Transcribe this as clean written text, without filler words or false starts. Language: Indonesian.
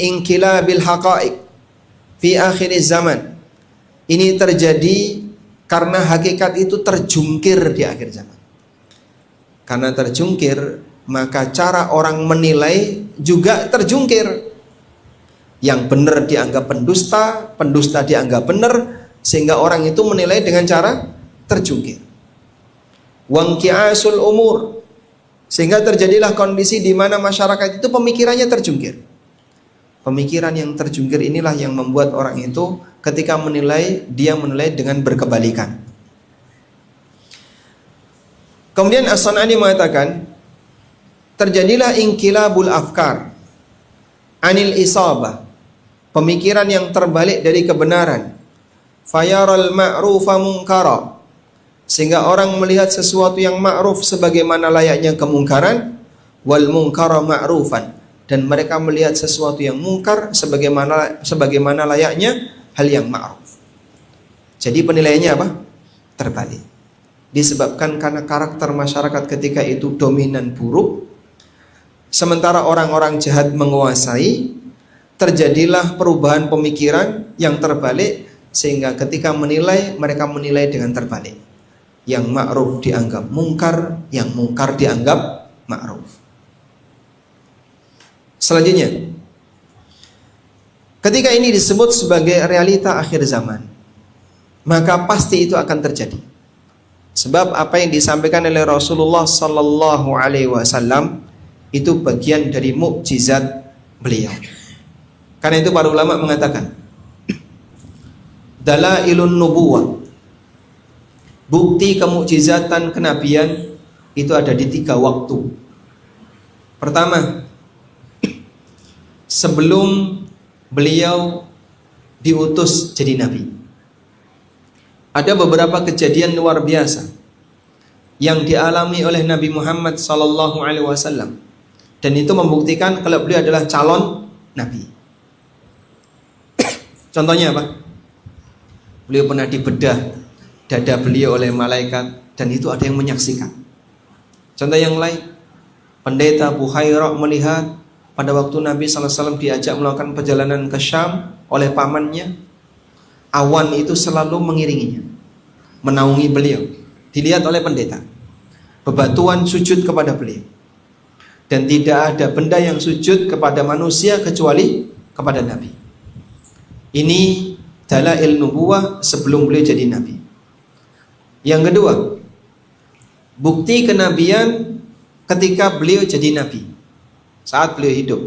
inqilabil haqa'iq fi akhir zaman. Ini terjadi karena hakikat itu terjungkir di akhir zaman. Karena terjungkir, maka cara orang menilai juga terjungkir. Yang benar dianggap pendusta, pendusta dianggap benar, sehingga orang itu menilai dengan cara terjungkir. Wangkiasul umur, sehingga terjadilah kondisi di mana masyarakat itu pemikirannya terjungkir. Pemikiran yang terjungkir inilah yang membuat orang itu ketika menilai, dia menilai dengan berkebalikan. Kemudian As-San'ani mengatakan, terjadilah inqilabul afkar anil isabah, pemikiran yang terbalik dari kebenaran. Fayaral ma'rufa munkara, sehingga orang melihat sesuatu yang ma'ruf sebagaimana layaknya kemungkaran, wal munkara ma'rufan, dan mereka melihat sesuatu yang mungkar sebagaimana layaknya hal yang ma'ruf. Jadi penilaiannya apa? Terbalik. Disebabkan karena karakter masyarakat ketika itu dominan buruk, sementara orang-orang jahat menguasai, terjadilah perubahan pemikiran yang terbalik, sehingga ketika menilai, mereka menilai dengan terbalik. Yang ma'ruf dianggap mungkar, yang mungkar dianggap ma'ruf. Selanjutnya, ketika ini disebut sebagai realita akhir zaman, maka pasti itu akan terjadi. Sebab apa yang disampaikan oleh Rasulullah sallallahu alaihi wasallam itu bagian dari mukjizat beliau. Karena itu para ulama mengatakan, dalailun nubuwah, bukti kemukjizatan kenabian itu ada di 3 waktu. Pertama, sebelum beliau diutus jadi nabi, ada beberapa kejadian luar biasa yang dialami oleh Nabi Muhammad sallallahu alaihi wasallam, dan itu membuktikan kalau beliau adalah calon nabi. Contohnya apa? Beliau pernah dibedah dada beliau oleh malaikat, dan itu ada yang menyaksikan. Contoh yang lain, pendeta Buhairah melihat pada waktu Nabi SAW diajak melakukan perjalanan ke Syam oleh pamannya, awan itu selalu mengiringinya, menaungi beliau. Dilihat oleh pendeta, bebatuan sujud kepada beliau, dan tidak ada benda yang sujud kepada manusia kecuali kepada Nabi. Ini dalail nubuwah sebelum beliau jadi Nabi. Yang kedua, bukti kenabian ketika beliau jadi Nabi, saat beliau hidup.